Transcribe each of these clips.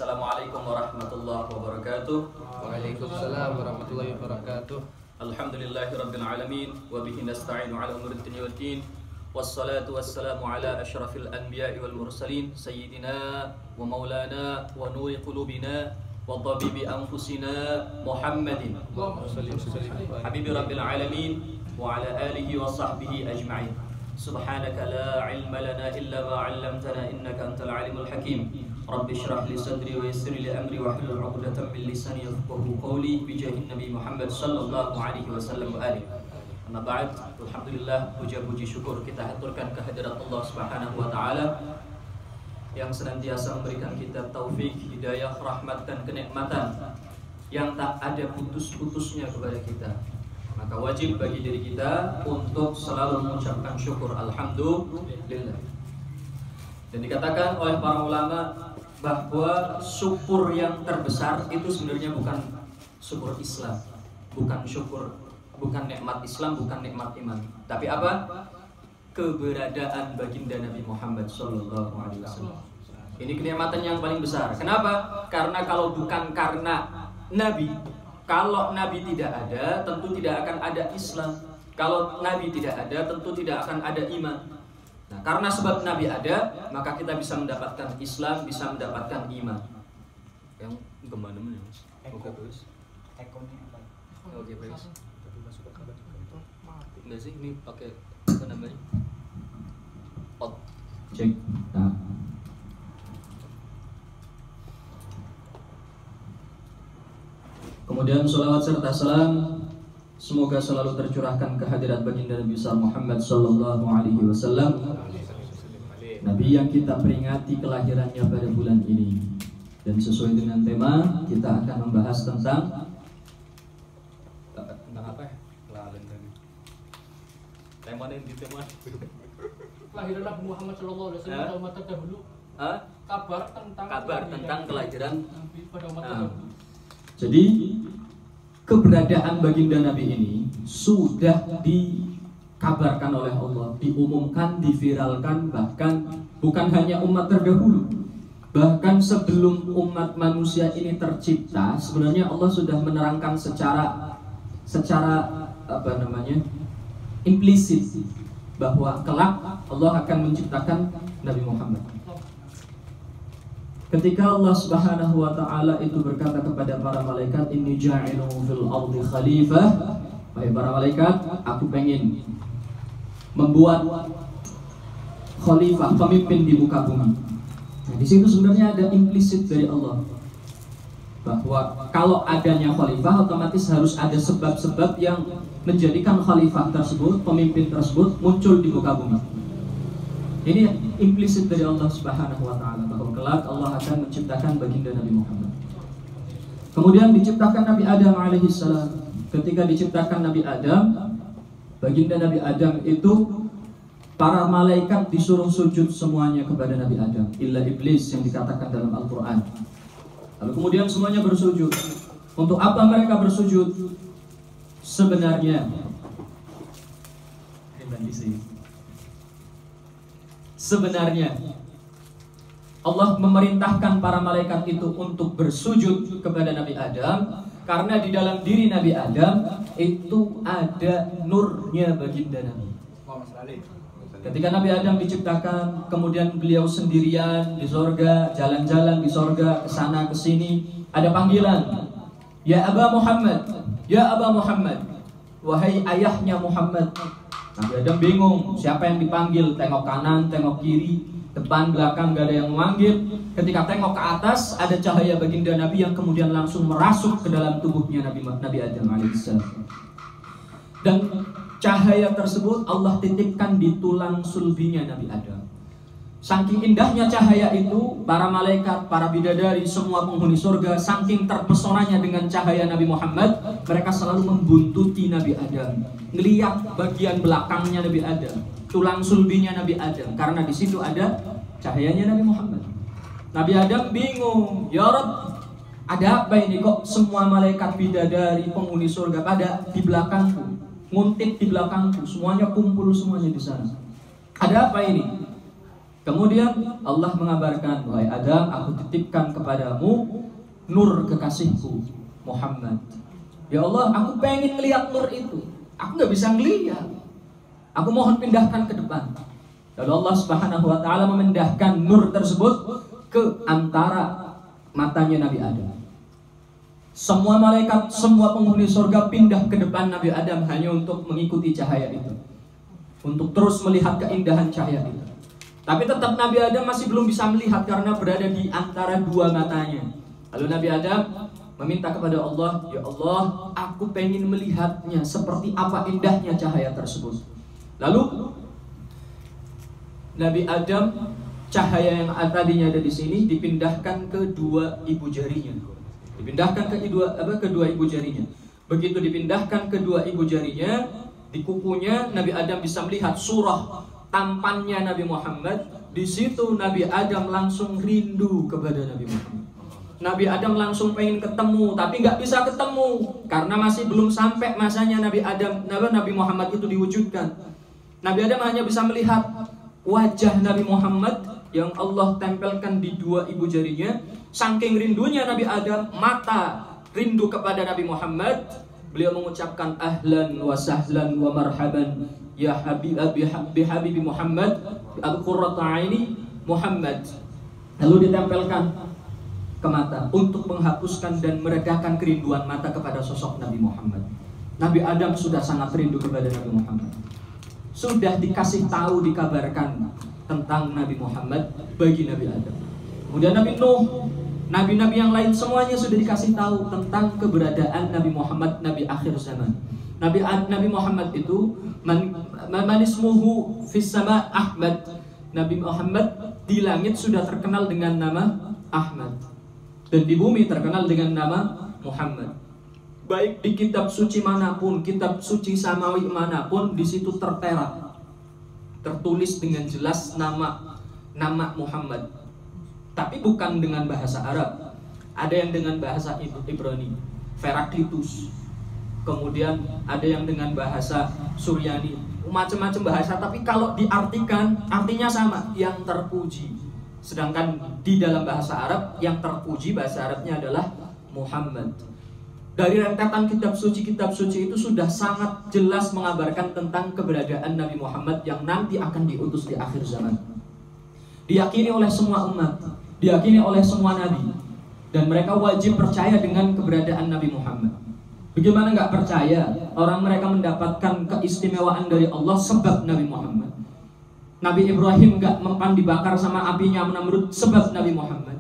Assalamualaikum warahmatullahi wabarakatuh. Waalaikumsalam warahmatullahi wabarakatuh. Alhamdulillahirabbil alamin wa bihi nasta'inu ala umuri dunya waddin. Wassalatu wassalamu ala asyrafil anbiya'i wal mursalin sayyidina wa maulana wa nuri qulubina wa tabibi anfusina Muhammadin habibi rabbil alamin wa ala alihi wa sahbihi ajma'in. Subhanaka la ilma lana illa ma 'allamtana innaka antal alimul hakim. Rabbi shrah li sadri wa yassir li amri wa hlul 'uqdatam min lisani yafqahu qawli bi jahi Nabi Muhammad sallallahu alaihi wasallam wa alihi. Amma ba'd, alhamdulillah, puja-puji syukur kita haturkan kehadirat Allah Subhanahu wa taala yang senantiasa memberikan kita taufik, hidayah, rahmat dan kenikmatan yang tak ada putus-putusnya kepada kita. Maka wajib bagi diri kita untuk selalu mengucapkan syukur alhamdulillah. Dan dikatakan oleh para ulama bahwa syukur yang terbesar itu sebenarnya bukan syukur Islam, bukan nikmat Islam, bukan nikmat iman, tapi apa? Keberadaan baginda Nabi Muhammad sallallahu alaihi wasallam. Ini kenikmatan yang paling besar. Kenapa? Karena kalau bukan karena Nabi, kalau Nabi tidak ada, tentu tidak akan ada Islam. Kalau Nabi tidak ada, tentu tidak akan ada iman. Nah, karena sebab Nabi ada, maka kita bisa mendapatkan Islam, bisa mendapatkan iman. Yang kemana mana? Oke, terus. Oke, terus. Enggak sih, ini pakai apa namanya? Pot. Cek. Nah. Kemudian sholawat serta salam semoga selalu tercurahkan kehadirat baginda Nabi besar Muhammad sallallahu alaihi wasallam, Nabi yang kita peringati kelahirannya pada bulan ini. Dan sesuai dengan tema, kita akan membahas tentang apa ya? Tema yang di tema kelahiran Nabi Muhammad sallallahu alaihi wasallam pada umat terdahulu. Kabar tentang kelahiran Nabi pada umat terdahulu. Jadi keberadaan baginda Nabi ini sudah dikabarkan oleh Allah, diumumkan, diviralkan, bahkan bukan hanya umat terdahulu, bahkan sebelum umat manusia ini tercipta, sebenarnya Allah sudah menerangkan secara apa namanya, implisit bahwa kelak Allah akan menciptakan Nabi Muhammad. Ketika Allah Subhanahu wa taala itu berkata kepada para malaikat, inni ja'ilun fil ardi khalifah, wahai para malaikat, aku pengen membuat khalifah, pemimpin di muka bumi. Nah, di situ sebenarnya ada implisit dari Allah bahwa kalau adanya khalifah otomatis harus ada sebab-sebab yang menjadikan khalifah tersebut, pemimpin tersebut muncul di muka bumi. Ini implisit dari Allah Subhanahu wa taala bahwa kelak Allah akan menciptakan baginda Nabi Muhammad. Kemudian diciptakan Nabi Adam alaihissalam. Ketika diciptakan Nabi Adam, baginda Nabi Adam itu para malaikat disuruh sujud semuanya kepada Nabi Adam, illa iblis yang dikatakan dalam Al-Qur'an. Lalu kemudian semuanya bersujud. Untuk apa mereka bersujud? Sebenarnya Allah memerintahkan para malaikat itu untuk bersujud kepada Nabi Adam karena di dalam diri Nabi Adam itu ada nurnya baginda Nabi. Ketika Nabi Adam diciptakan, kemudian beliau sendirian di sorga, jalan-jalan di sorga, kesana kesini, ada panggilan, ya Aba Muhammad, ya Aba Muhammad, wahai ayahnya Muhammad. Nabi Adam bingung, siapa yang dipanggil? Tengok kanan, tengok kiri, depan, belakang, gak ada yang memanggil. Ketika tengok ke atas, ada cahaya baginda Nabi yang kemudian langsung merasuk ke dalam tubuhnya Nabi Adam alaihissalam. Dan cahaya tersebut Allah titipkan di tulang sulbinya Nabi Adam. Saking indahnya cahaya itu, para malaikat, para bidadari, semua penghuni surga, saking terpesonanya dengan cahaya Nabi Muhammad, mereka selalu membuntuti Nabi Adam, ngeliat bagian belakangnya Nabi Adam, tulang sulbinya Nabi Adam, karena di situ ada cahayanya Nabi Muhammad. Nabi Adam bingung, ya Rabb, ada apa ini kok semua malaikat bidadari penghuni surga pada di belakangku, nguntit di belakangku, semuanya kumpul semuanya di sana. Ada apa ini? Kemudian Allah mengabarkan, wahai Adam, aku titipkan kepadamu nur kekasihku Muhammad. Ya Allah, aku pengen melihat nur itu. Aku nggak bisa ngelihat. Aku mohon pindahkan ke depan. Lalu Allah Subhanahu wa taala memindahkan nur tersebut ke antara matanya Nabi Adam. Semua malaikat, semua penghuni surga pindah ke depan Nabi Adam hanya untuk mengikuti cahaya itu, untuk terus melihat keindahan cahaya itu. Tapi tetap Nabi Adam masih belum bisa melihat karena berada di antara dua matanya. Lalu Nabi Adam meminta kepada Allah, ya Allah, aku pengen melihatnya seperti apa indahnya cahaya tersebut. Lalu Nabi Adam, cahaya yang tadinya ada di sini dipindahkan ke dua ibu jarinya. Dipindahkan ke kedua ibu jarinya. Begitu dipindahkan ke dua ibu jarinya, di kukunya Nabi Adam bisa melihat surah tampannya Nabi Muhammad. Di situ Nabi Adam langsung rindu kepada Nabi Muhammad. Nabi Adam langsung pengen ketemu, tapi nggak bisa ketemu karena masih belum sampai masanya Nabi Muhammad itu diwujudkan. Nabi Adam hanya bisa melihat wajah Nabi Muhammad yang Allah tempelkan di dua ibu jarinya. Saking rindunya Nabi Adam, mata rindu kepada Nabi Muhammad, beliau mengucapkan ahlan wa sahlan wa marhaban ya habibi Muhammad, qurratu aini Muhammad. Lalu ditempelkan ke mata untuk menghapuskan dan meredakan kerinduan mata kepada sosok Nabi Muhammad. Nabi Adam sudah sangat rindu kepada Nabi Muhammad. Sudah dikasih tahu, dikabarkan tentang Nabi Muhammad bagi Nabi Adam. Kemudian Nabi Nuh, nabi-nabi yang lain semuanya sudah dikasih tahu tentang keberadaan Nabi Muhammad, Nabi akhir zaman. Nabi Muhammad itu manismuhu fis sama Ahmad. Nabi Muhammad di langit sudah terkenal dengan nama Ahmad, dan di bumi terkenal dengan nama Muhammad. Baik di kitab suci manapun, kitab suci samawi manapun, di situ tertera, tertulis dengan jelas nama Muhammad. Tapi bukan dengan bahasa Arab. Ada yang dengan bahasa Ibrani, Heraklitus. Kemudian ada yang dengan bahasa Suryani, macam-macam bahasa. Tapi kalau diartikan, artinya sama, yang terpuji. Sedangkan di dalam bahasa Arab, yang terpuji bahasa Arabnya adalah Muhammad. Dari rentetan kitab suci itu sudah sangat jelas mengabarkan tentang keberadaan Nabi Muhammad yang nanti akan diutus di akhir zaman. Diyakini oleh semua umat, diyakini oleh semua nabi, dan mereka wajib percaya dengan keberadaan Nabi Muhammad. Bagaimana nggak percaya? Orang mereka mendapatkan keistimewaan dari Allah sebab Nabi Muhammad. Nabi Ibrahim nggak mempan dibakar sama apinya Namrud sebab Nabi Muhammad.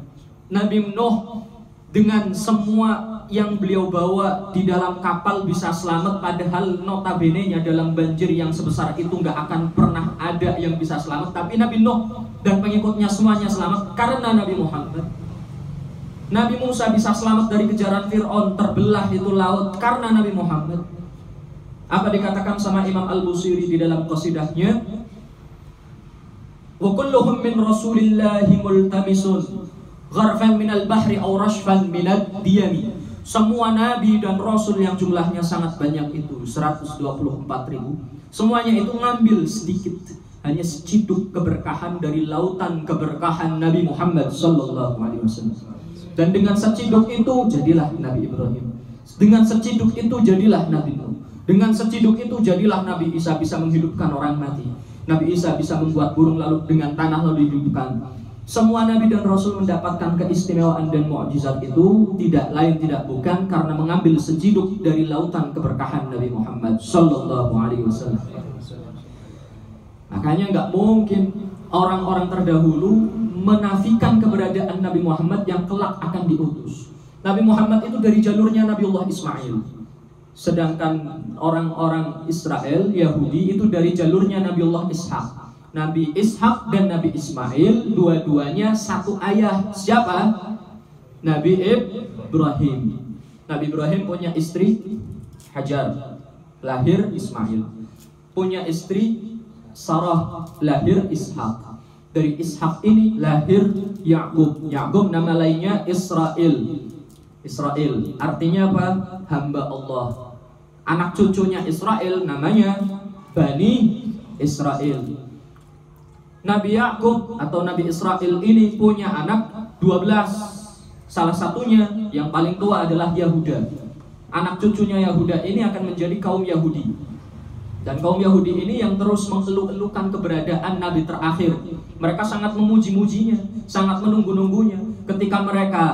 Nabi Nuh dengan semua yang beliau bawa di dalam kapal bisa selamat, padahal notabene-nya dalam banjir yang sebesar itu nggak akan pernah ada yang bisa selamat. Tapi Nabi Nuh dan pengikutnya semuanya selamat karena Nabi Muhammad. Nabi Musa bisa selamat dari kejaran Fir'aun, terbelah itu laut karena Nabi Muhammad. Apa dikatakan sama Imam Al-Busiri di dalam qasidahnya? Wa kulluhum min rasulillahi multamisun gharfan minal bahri aw rashfan minad diyami. Semua nabi dan rasul yang jumlahnya sangat banyak itu 124.000, semuanya itu ngambil sedikit, hanya seciduk keberkahan dari lautan keberkahan Nabi Muhammad sallallahu alaihi wasallam. Dan dengan seciduk itu jadilah Nabi Ibrahim, dengan seciduk itu jadilah Nabi Nuh, dengan seciduk itu jadilah Nabi Isa bisa menghidupkan orang mati. Nabi Isa bisa membuat burung lalu dengan tanah lalu dihidupkan. Semua nabi dan rasul mendapatkan keistimewaan dan mukjizat itu tidak lain tidak bukan karena mengambil seciduk dari lautan keberkahan Nabi Muhammad sallallahu alaihi wasallam. Makanya nggak mungkin orang-orang terdahulu menafikan keberadaan Nabi Muhammad yang kelak akan diutus. Nabi Muhammad itu dari jalurnya Nabiullah Ismail. Sedangkan orang-orang Israel, Yahudi itu dari jalurnya Nabiullah Ishak. Nabi Ishak dan Nabi Ismail dua-duanya satu ayah. Siapa? Nabi Ibrahim. Nabi Ibrahim punya istri Hajar, lahir Ismail. Punya istri Sarah, lahir Ishak. Dari Ishak ini lahir Yakub. Yakub nama lainnya Israel. Israel artinya apa? Hamba Allah. Anak cucunya Israel namanya Bani Israel. Nabi Yakub atau Nabi Israel ini punya anak 12. Salah satunya yang paling tua adalah Yahuda. Anak cucunya Yahuda ini akan menjadi kaum Yahudi. Dan kaum Yahudi ini yang terus mengeluh-elukan keberadaan Nabi terakhir. Mereka sangat memuji-mujinya, sangat menunggu-nunggunya. Ketika mereka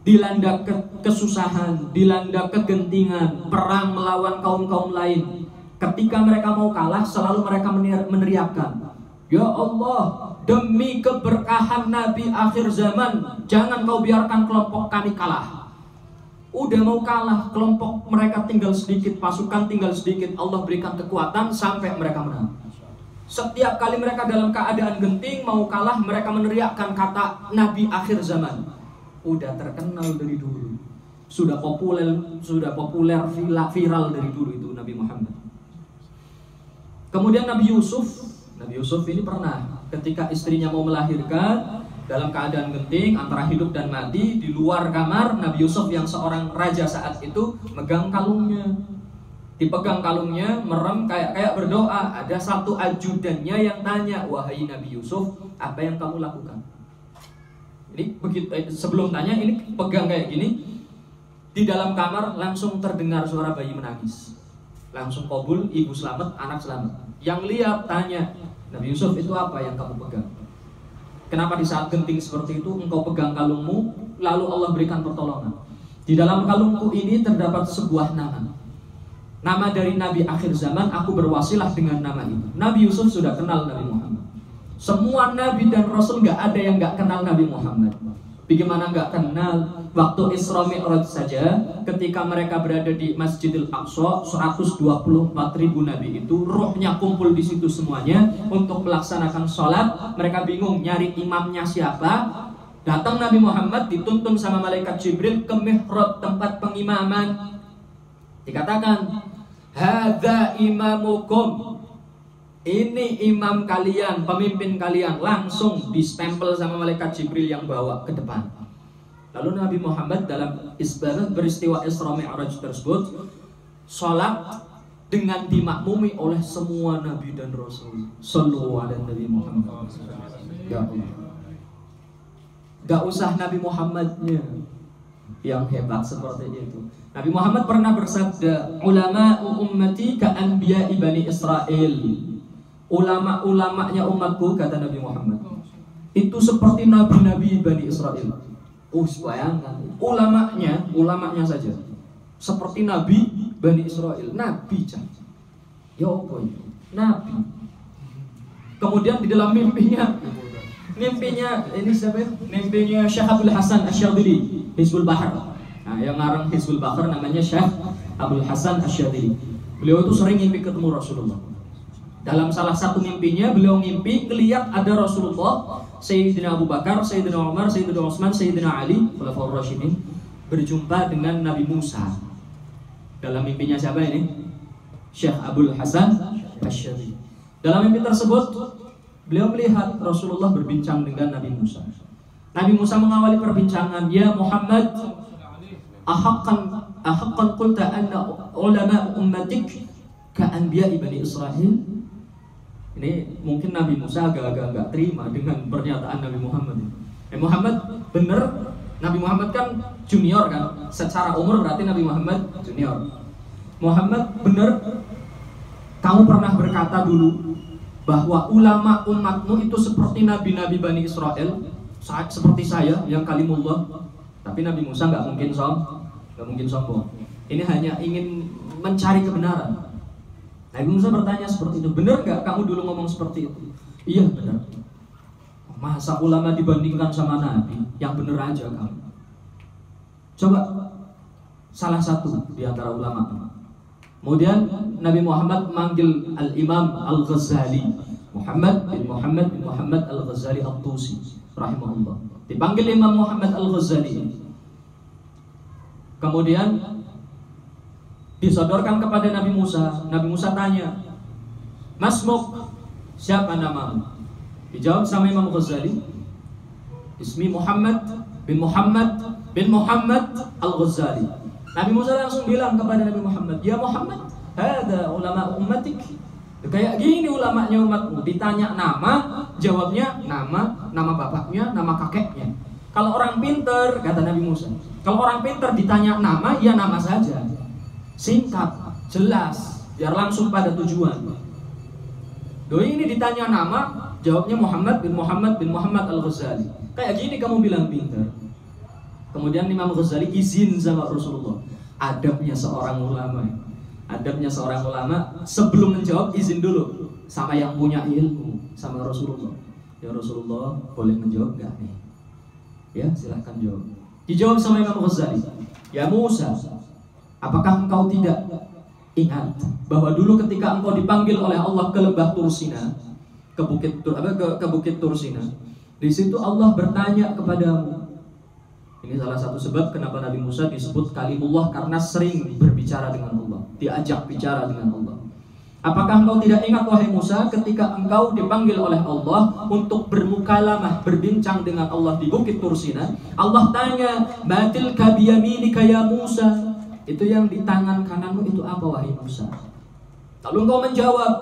dilanda kesusahan, dilanda kegentingan, perang melawan kaum-kaum lain, ketika mereka mau kalah, selalu mereka meneriakkan, "Ya Allah, demi keberkahan Nabi akhir zaman, jangan kau biarkan kelompok kami kalah." Udah mau kalah, kelompok mereka tinggal sedikit, pasukan tinggal sedikit, Allah berikan kekuatan sampai mereka menang. Setiap kali mereka dalam keadaan genting, mau kalah, mereka meneriakkan kata Nabi akhir zaman. Udah terkenal dari dulu, sudah populer viral dari dulu itu Nabi Muhammad. Kemudian Nabi Yusuf ini pernah ketika istrinya mau melahirkan dalam keadaan genting antara hidup dan mati, di luar kamar Nabi Yusuf yang seorang raja saat itu megang kalungnya. Dipegang kalungnya, merem kayak berdoa. Ada satu ajudannya yang tanya, "Wahai Nabi Yusuf, apa yang kamu lakukan?" Ini begitu, sebelum tanya ini pegang kayak gini. Di dalam kamar langsung terdengar suara bayi menangis. Langsung kabul, ibu selamat, anak selamat. Yang lihat tanya, "Nabi Yusuf, itu apa yang kamu pegang? Kenapa di saat genting seperti itu engkau pegang kalungmu, lalu Allah berikan pertolongan?" Di dalam kalungku ini terdapat sebuah nama dari Nabi akhir zaman, aku berwasilah dengan nama itu. Nabi Yusuf sudah kenal Nabi Muhammad. Semua Nabi dan Rasul gak ada yang gak kenal Nabi Muhammad. Bagaimana gak kenal? Waktu Isra Mi'raj saja, ketika mereka berada di Masjidil Aqsa, 124.000 Nabi itu rohnya kumpul di situ semuanya untuk melaksanakan sholat. Mereka bingung nyari imamnya siapa. Datang Nabi Muhammad dituntun sama malaikat Jibril ke mihrab, tempat pengimaman. Dikatakan, "Hadza imamukum." Ini imam kalian, pemimpin kalian. Langsung distempel sama malaikat Jibril yang bawa ke depan. Lalu Nabi Muhammad dalam peristiwa Isra Mi'raj tersebut sholat dengan dimakmumi oleh semua Nabi dan Rasul. Sallallahu alaihi Nabi Muhammad. Ya Allah. Gak usah Nabi Muhammadnya yang hebat seperti itu. Nabi Muhammad pernah bersabda, "Ulama ummati ka anbiya'i Bani Israel." Ulama-ulamanya umatku, kata Nabi Muhammad, itu seperti nabi-nabi Bani Israel. Bayangkan, ulamanya saja seperti nabi Bani Israel. Nabi cah. Ya apa itu? Nabi. Kemudian di dalam mimpinya ini siapa ya? Mimpinya Syekh Abdul Hasan Asy-Syadzili, Hizbul Bahar. Nah, yang ngarang Hizbul Bahar namanya Syekh Abdul Hasan Asy-Syadzili. Beliau itu sering mimpi ketemu Rasulullah. Dalam salah satu mimpinya beliau ngimpi ngelihat ada Rasulullah, Sayyidina Abu Bakar, Sayyidina Umar, Sayyidina Utsman, Sayyidina Ali, Khulafaur Rasyidin berjumpa dengan Nabi Musa. Dalam mimpinya siapa ini? Syekh Abdul Hasan Asy-Syadzili. Dalam mimpi tersebut beliau melihat Rasulullah berbincang dengan Nabi Musa. Nabi Musa mengawali perbincangan, "Ya Muhammad, ahaqqan qulta anna ulama ummatik ka anbiya'i Bani Israel?" Ini mungkin Nabi Musa agak-agak nggak terima dengan pernyataan Nabi Muhammad. Muhammad bener, Nabi Muhammad kan junior kan, secara umur berarti Nabi Muhammad junior. Muhammad bener, kamu pernah berkata dulu bahwa ulama umatmu itu seperti nabi-nabi Bani Israel, seperti saya yang kalimullah. Tapi Nabi Musa nggak mungkin sombong. Ini hanya ingin mencari kebenaran. Nabi Musa bertanya seperti itu, "Benar nggak kamu dulu ngomong seperti itu?" "Iya benar." "Masa ulama dibandingkan sama Nabi? Yang benar aja kamu. Coba salah satu di antara ulama." Kemudian Nabi Muhammad manggil Al-Imam Al-Ghazali, Muhammad bin Muhammad Al-Ghazali At-Tusi rahimahullah. Dipanggil Imam Muhammad Al-Ghazali. Kemudian disodorkan kepada Nabi Musa. Nabi Musa tanya, "Masmuk, siapa namamu?" Dijawab sama Imam Ghazali, "Ismi Muhammad bin Muhammad Al-Ghazali." Nabi Musa langsung bilang kepada Nabi Muhammad, "Ya Muhammad, hada ulama ummatik." Kayak gini ulamanya umatmu, ditanya nama, jawabnya nama bapaknya, nama kakeknya. Kalau orang pinter, kata Nabi Musa, kalau orang pinter ditanya nama, ya nama saja, singkat, jelas, biar langsung pada tujuan. Doi ini ditanya nama, jawabnya Muhammad bin Muhammad Al-Ghazali. Kayak gini kamu bilang pinter. Kemudian Imam Ghazali izin sama Rasulullah. Adabnya seorang ulama sebelum menjawab izin dulu sama yang punya ilmu, sama Rasulullah. Ya Rasulullah, boleh menjawab gak nih? Ya silahkan jawab. Dijawab sama Imam Ghazali, ya Musa, apakah engkau tidak ingat bahwa dulu ketika engkau dipanggil oleh Allah ke lembah Tursina, ke bukit Tursina, di situ Allah bertanya kepadamu. Ini salah satu sebab kenapa Nabi Musa disebut Kalimullah, karena sering berbicara dengan Allah, diajak bicara dengan Allah. Apakah engkau tidak ingat wahai Musa ketika engkau dipanggil oleh Allah untuk bermukalamah, berbincang dengan Allah di bukit Tursina? Allah tanya, "Batil kabiyaminika ya Musa?" Itu yang di tangan kananmu itu apa wahai Musa? Lalu engkau menjawab,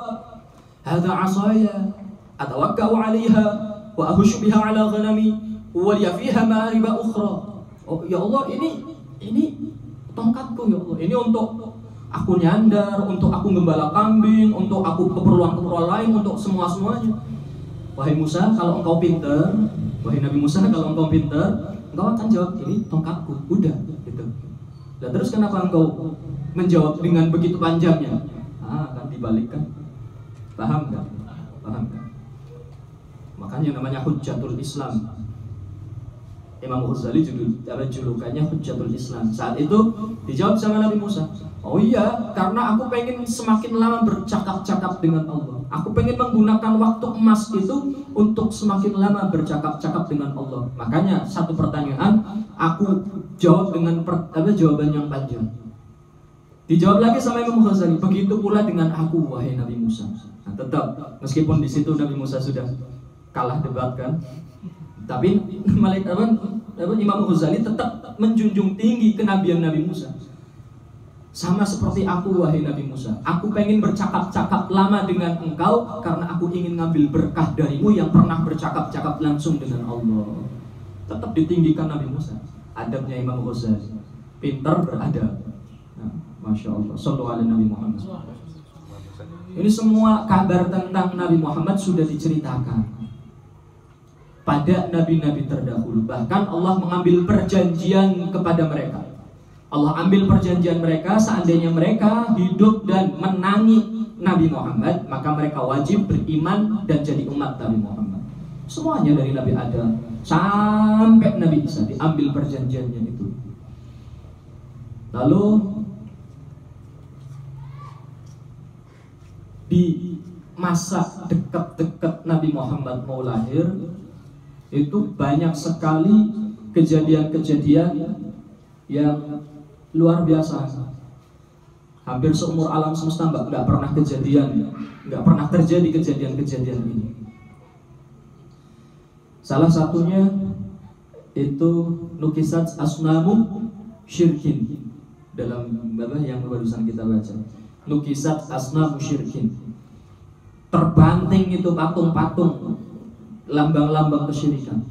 "Hadza 'asaya atawakka'u 'alaiha wa ahushu biha 'ala ghanami wa liya fiha ma'ariba ukhra." Oh ya Allah, ini tongkatku ya Allah. Ini untuk aku nyandar, untuk aku gembala kambing, untuk aku keperluan lain, untuk semuanya. Wahai Musa, kalau engkau pintar, wahai Nabi Musa, kalau engkau pintar, engkau akan jawab ini tongkatku. Udah gitu. Dan terus kenapa engkau menjawab dengan begitu panjangnya? Akan dibalikkan. Paham kan? Makanya namanya Hujjatul Islam. Imam Ghazali julukannya Hujjatul Islam. Saat itu dijawab sama Nabi Musa, oh iya, karena aku pengen semakin lama bercakap-cakap dengan Allah. Aku pengen menggunakan waktu emas itu untuk semakin lama bercakap-cakap dengan Allah. Makanya satu pertanyaan aku jawab dengan jawaban yang panjang. Dijawab lagi sama Imam Ghazali, begitu pula dengan aku wahai Nabi Musa. Nah, tetap meskipun di situ Nabi Musa sudah kalah debat kan, tapi Imam Ghazali tetap menjunjung tinggi kenabian Nabi Musa. Sama seperti aku wahai Nabi Musa, aku pengen bercakap-cakap lama dengan engkau karena aku ingin ngambil berkah darimu yang pernah bercakap-cakap langsung dengan Allah. Tetap ditinggikan Nabi Musa. Adabnya Imam Ghazali, pintar beradab. Nah, Masya Allah, sallallahu alaihi Nabi Muhammad. Ini semua kabar tentang Nabi Muhammad sudah diceritakan pada nabi-nabi terdahulu. Bahkan Allah mengambil perjanjian kepada mereka. Allah ambil perjanjian mereka, seandainya mereka hidup dan menangi Nabi Muhammad, maka mereka wajib beriman dan jadi umat Nabi Muhammad. Semuanya dari Nabi Adam sampai Nabi Isa diambil perjanjiannya itu. Lalu di masa dekat-dekat Nabi Muhammad mau lahir, itu banyak sekali kejadian-kejadian yang luar biasa. Hampir seumur alam semesta nggak pernah terjadi kejadian-kejadian ini. Salah satunya itu nukisat asnamu syirkin, dalam yang barusan kita baca. Nukisat asnamu syirkin, terbanting itu patung-patung lambang-lambang kesyirikan.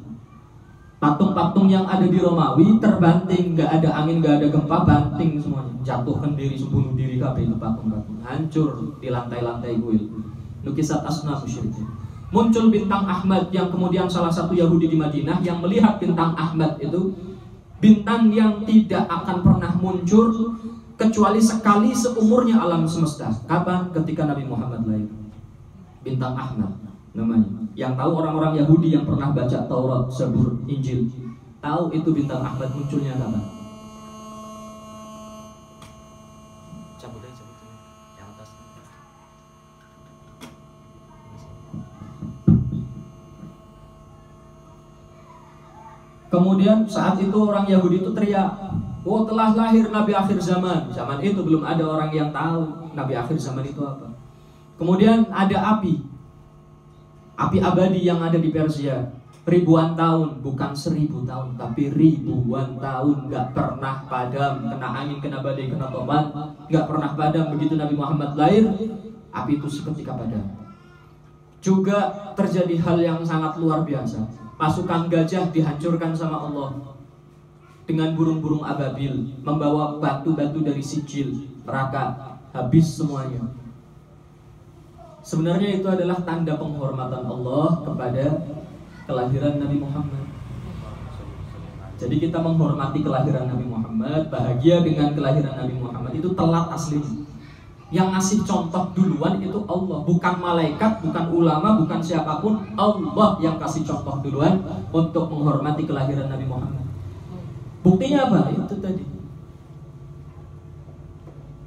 Patung-patung yang ada di Romawi terbanting, nggak ada angin, nggak ada gempa, banting semuanya, jatuhkan diri, bunuh diri kabeh itu patung-patung, hancur di lantai-lantai kuil. Nukisat asnaf musyrikin. Muncul bintang Ahmad yang kemudian salah satu Yahudi di Madinah yang melihat bintang Ahmad itu bintang yang tidak akan pernah muncul kecuali sekali seumurnya alam semesta. Kapan? Ketika Nabi Muhammad lahir. Bintang Ahmad namanya. Yang tahu orang-orang Yahudi yang pernah baca Taurat, Zabur, Injil, tahu itu bintang Ahmad munculnya kapan? Cabut yang atas. Kemudian saat itu orang Yahudi itu teriak, oh telah lahir Nabi akhir zaman. Zaman itu belum ada orang yang tahu Nabi akhir zaman itu apa. Kemudian ada api abadi yang ada di Persia, ribuan tahun, bukan 1000 tahun, tapi ribuan tahun, nggak pernah padam, kena angin, kena badai, kena tobat, nggak pernah padam. Begitu Nabi Muhammad lahir, api itu seketika padam. Juga terjadi hal yang sangat luar biasa. Pasukan gajah dihancurkan sama Allah dengan burung-burung ababil, membawa batu-batu dari Sijil, neraka, habis semuanya. Sebenarnya itu adalah tanda penghormatan Allah kepada kelahiran Nabi Muhammad. Jadi kita menghormati kelahiran Nabi Muhammad, bahagia dengan kelahiran Nabi Muhammad, itu telat aslinya. Yang ngasih contoh duluan itu Allah, bukan malaikat, bukan ulama, bukan siapapun. Allah yang kasih contoh duluan untuk menghormati kelahiran Nabi Muhammad. Buktinya apa? Itu tadi.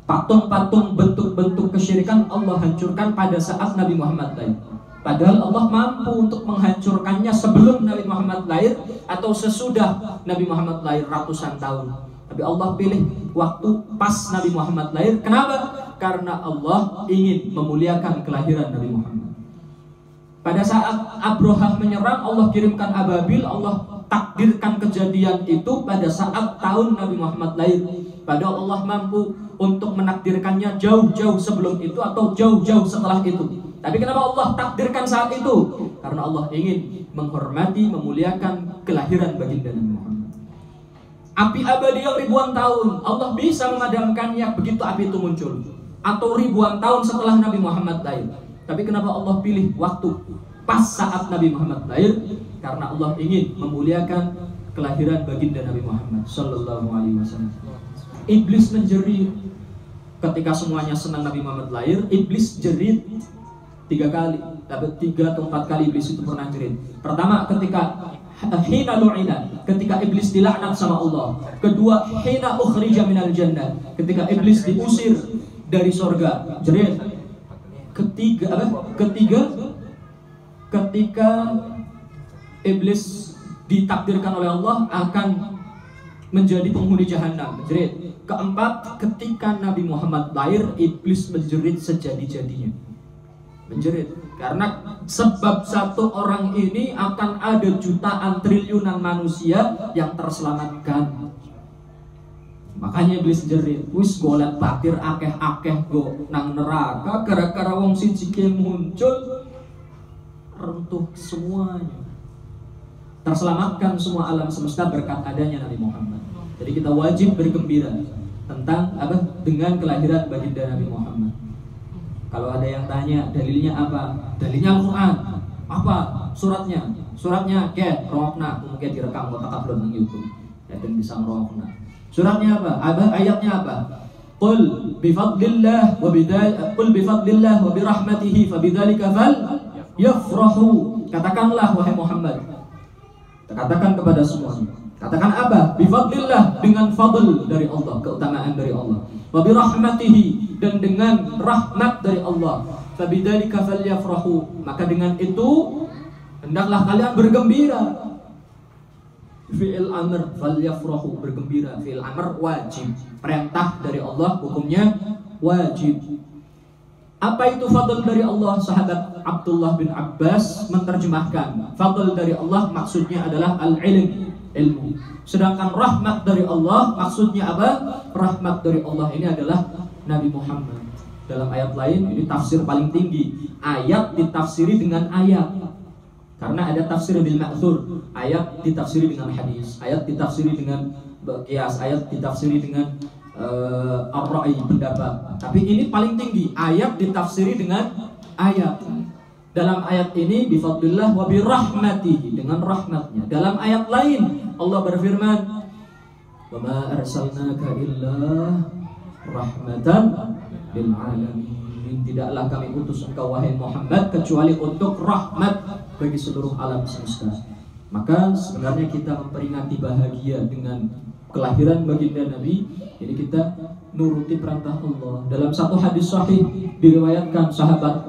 Patung-patung, bentuk-bentuk kesyirikan Allah hancurkan pada saat Nabi Muhammad lahir. Padahal Allah mampu untuk menghancurkannya sebelum Nabi Muhammad lahir atau sesudah Nabi Muhammad lahir ratusan tahun. Tapi Allah pilih waktu pas Nabi Muhammad lahir. Kenapa? Karena Allah ingin memuliakan kelahiran Nabi Muhammad. Pada saat Abrahah menyerang, Allah kirimkan ababil. Allah takdirkan kejadian itu pada saat tahun Nabi Muhammad lahir. Padahal Allah mampu untuk menakdirkannya jauh-jauh sebelum itu atau jauh-jauh setelah itu. Tapi kenapa Allah takdirkan saat itu? Karena Allah ingin menghormati, memuliakan kelahiran baginda Nabi Muhammad. Api abadi yang ribuan tahun, Allah bisa memadamkannya begitu api itu muncul. Atau ribuan tahun setelah Nabi Muhammad lahir. Tapi kenapa Allah pilih waktu pas saat Nabi Muhammad lahir? Karena Allah ingin memuliakan kelahiran baginda Nabi Muhammad Sallallahu Alaihi Wasallam. Iblis menjerit ketika semuanya senang Nabi Muhammad lahir. Iblis jerit 3 kali, tapi 3 atau 4 kali iblis itu pernah jerit. Pertama ketika hina lu'ina, ketika iblis dilaknat sama Allah. Kedua, hina ukhrija minal jannah, ketika iblis diusir dari surga, jerit. Ketiga, ketika iblis ditakdirkan oleh Allah akan menjadi penghuni jahanam, jerit. Keempat, ketika Nabi Muhammad lahir, iblis menjerit sejadi-jadinya, menjerit. Karena sebab satu orang ini akan ada jutaan triliunan manusia yang terselamatkan. Makanya iblis jerit, wis golet batir akeh-akeh go nang neraka gara-gara wong siji ki muncul runtuh semuanya. Terselamatkan semua alam semesta berkat adanya Nabi Muhammad. Jadi kita wajib bergembira tentang apa? Dengan kelahiran baginda Nabi Muhammad. Kalau ada yang tanya dalilnya apa? Dalilnya Al-Quran. Apa? Suratnya? Suratnya ke rohna, mungkin direkam kotak upload di YouTube. Dan bisa rohna. Suratnya apa? Ayatnya apa? Qul bifadlillah wa birahmatihi fabidzalika fal yafrahu. Katakanlah wahai Muhammad. Katakan kepada semuanya. Katakan apa? Bifadlillah, dengan fadl dari Allah, keutamaan dari Allah. Wa birahmatihi, dan dengan rahmat dari Allah. Fabidzalika falyafrahu, maka dengan itu hendaklah kalian bergembira. Fi'il amr falyafrahu, bergembira. Fi'il amr wajib, perintah dari Allah, hukumnya wajib. Apa itu fadl dari Allah? Sahabat Abdullah bin Abbas menerjemahkan, fadl dari Allah maksudnya adalah al-ilm, ilmu. Sedangkan rahmat dari Allah maksudnya apa? Rahmat dari Allah ini adalah Nabi Muhammad. Dalam ayat lain, ini tafsir paling tinggi, ayat ditafsiri dengan ayat. Karena ada tafsir bil ma'thur, ayat ditafsiri dengan hadis, ayat ditafsiri dengan qiyas, ayat ditafsiri dengan ar-ra'i, pendapat. Tapi ini paling tinggi, ayat ditafsiri dengan ayat. Dalam ayat ini bifadlillah wa birahmatihi, dengan rahmatnya. Dalam ayat lain Allah berfirman, wa ma arsalnaka illa rahmatan lil alamin. Tidaklah kami utus engkau wahai Muhammad kecuali untuk rahmat bagi seluruh alam semesta. Maka sebenarnya kita memperingati bahagia dengan kelahiran baginda Nabi, jadi kita nuruti perintah Allah. Dalam satu hadis sahih diriwayatkan sahabat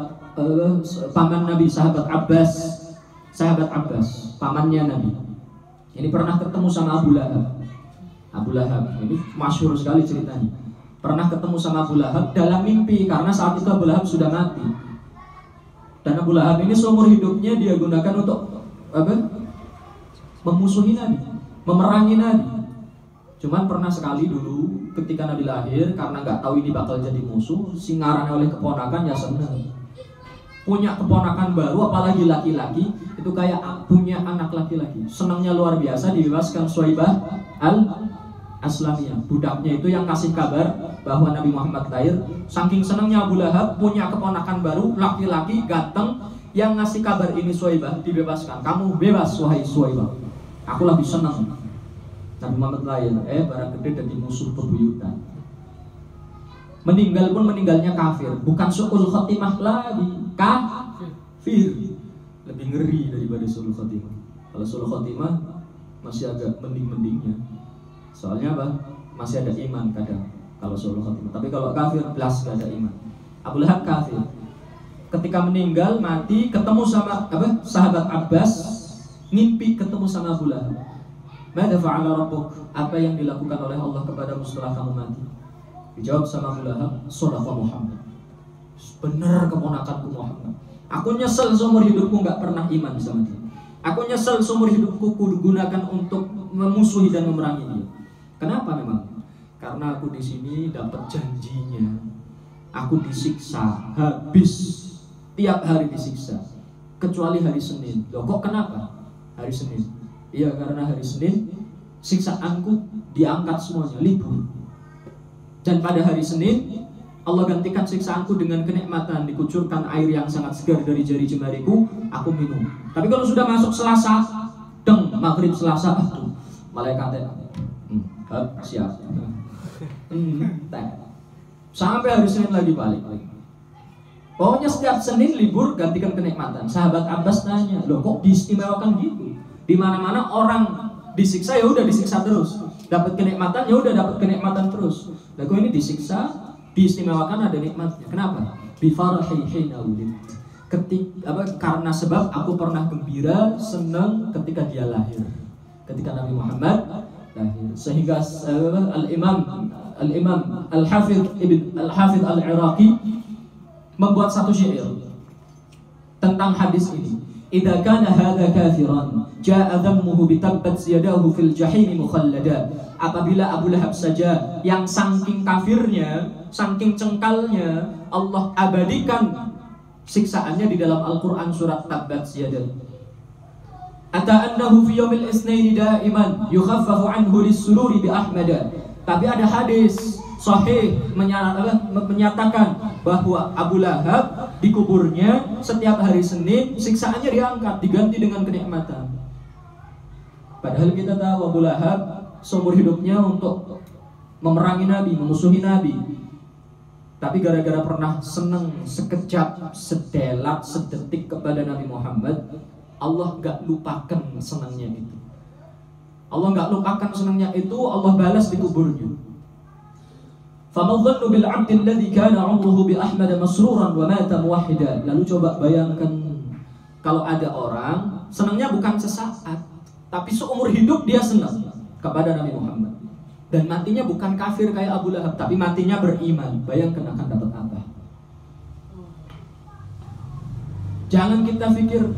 paman Nabi, sahabat Abbas, pamannya Nabi. Ini pernah ketemu sama Abu Lahab. Abu Lahab ini masyhur sekali ceritanya. Pernah ketemu sama Abu Lahab dalam mimpi, karena saat itu Abu Lahab sudah mati. Dan Abu Lahab ini seumur hidupnya dia gunakan untuk apa? Memusuhi Nabi, memerangi Nabi. Cuman pernah sekali dulu ketika Nabi lahir, karena nggak tahu ini bakal jadi musuh, singarannya oleh keponakan ya senang. Punya keponakan baru, apalagi laki-laki, itu kayak punya anak laki-laki. Senangnya luar biasa, dibebaskan Suwaibah al-Aslamiyah. Budaknya itu yang kasih kabar bahwa Nabi Muhammad lahir. Saking senangnya Abu Lahab punya keponakan baru, laki-laki, ganteng, yang ngasih kabar ini Suwaibah, dibebaskan. Kamu bebas, wahai Suwaibah. Aku lebih senang Nabi Muhammad lahir. Barang gede dari musuh bebuyutan. Meninggal pun meninggalnya kafir, bukan su'ul khotimah lagi, kafir. Lebih ngeri daripada su'ul khotimah. Kalau su'ul khotimah masih agak mending-mendingnya. Soalnya apa? Masih ada iman kadang kalau su'ul khotimah. Tapi kalau kafir belas gak ada iman. Abu Lahab kafir. Ketika meninggal mati ketemu sama sahabat Abbas, ngimpi ketemu sama Abu Lahab. Mada fa'ala rabbuk? Apa yang dilakukan oleh Allah kepadamu setelah kamu mati? Dijawab sama Abu Lahab, Shadaqa Muhammad. Bener keponakanku Muhammad. Aku nyesel seumur hidupku nggak pernah iman sama dia. Aku nyesel seumur hidupku gunakan untuk memusuhi dan memerangi dia. Kenapa memang? Karena aku di sini dapat janjinya. Aku disiksa habis, tiap hari disiksa, kecuali hari Senin. Loh kok kenapa? Hari Senin. Iya karena hari Senin siksaanku diangkat semuanya, libur. Dan pada hari Senin Allah gantikan siksaanku dengan kenikmatan, dikucurkan air yang sangat segar dari jari jemariku, aku minum. Tapi kalau sudah masuk Selasa, maghrib Selasa, malaikatnya siap. Sampai hari Senin lagi balik. Pokoknya setiap Senin libur gantikan kenikmatan. Sahabat Abbas tanya, loh kok diistimewakan gitu? Di mana-mana orang disiksa ya udah disiksa terus. Dapat kenikmatan ya udah dapat kenikmatan terus. Lah kok ini disiksa, diistimewakan ada nikmatnya. Kenapa? Bi farahi hina wulid. Karena sebab aku pernah gembira, senang ketika dia lahir. Ketika Nabi Muhammad lahir. Sehingga Al-Imam Al-Hafidh Al-Iraqi membuat satu syair tentang hadis ini. Idza kana hadza kafiran jaa dhammuhu bi tabbat yadahu fil jahim mukhallada. Apabila Abu Lahab saja yang saking kafirnya, saking cengkalnya, Allah abadikan siksaannya di dalam Al-Qur'an surat Tabbat Yadah. Ata annahu fi yaumil itsnain daiman yukhaffafu anhu lis-sururi bi ahmada. Tapi ada hadis sahih menyatakan bahwa Abu Lahab di kuburnya setiap hari Senin siksaannya diangkat, diganti dengan kenikmatan. Padahal kita tahu Abu Lahab seumur hidupnya untuk memerangi Nabi, memusuhi Nabi. Tapi gara-gara pernah senang sekejap, sedelat, sedetik kepada Nabi Muhammad, Allah gak lupakan senangnya itu. Allah gak lupakan senangnya itu, Allah balas di kuburnya. فَمَنْ ظَنُّ بِالْعَبْدِ الَّذِي كَانَ عُمْرُهُ بِأَحْمَدَ مَسْرُورًا وَمَاتَ مُوَحِّدًا. Lalu coba bayangkan kalau ada orang senangnya bukan sesaat, tapi seumur hidup dia senang kepada Nabi Muhammad. Dan matinya bukan kafir kayak Abu Lahab, tapi matinya beriman. Bayangkan akan dapat apa? Jangan kita pikir,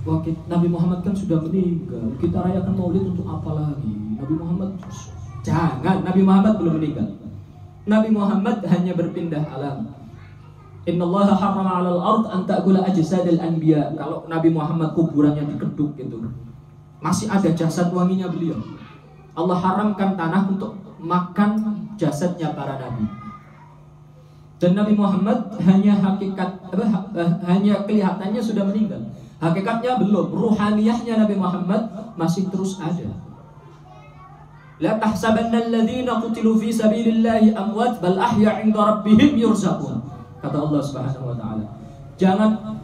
wah Nabi Muhammad kan sudah meninggal, kita rayakan maulid untuk apa lagi? Nabi Muhammad, jangan, Nabi Muhammad belum meninggal. Nabi Muhammad hanya berpindah alam. Innallaha harrama 'alal ard an ta'kula ajsadal anbiya. Kalau Nabi Muhammad kuburannya dikeduk gitu, masih ada jasad wanginya beliau. Allah haramkan tanah untuk makan jasadnya para nabi. Dan Nabi Muhammad hanya hanya kelihatannya sudah meninggal. Hakikatnya belum, ruhaniyahnya Nabi Muhammad masih terus ada. La tahsabanna alladhina qutilu fi sabilillahi amwat bal ahya 'inda rabbihim yurzaqun. Kata Allah Subhanahu wa taala. Jangan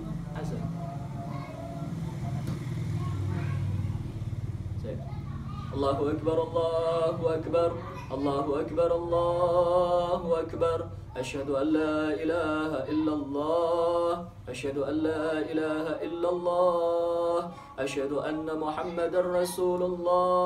Allahu akbar, Allahu akbar, Allahu akbar, Allahu akbar. Asyhadu an la ilaha illallah, asyhadu an la ilaha illallah, asyhadu anna Muhammadar Rasulullah.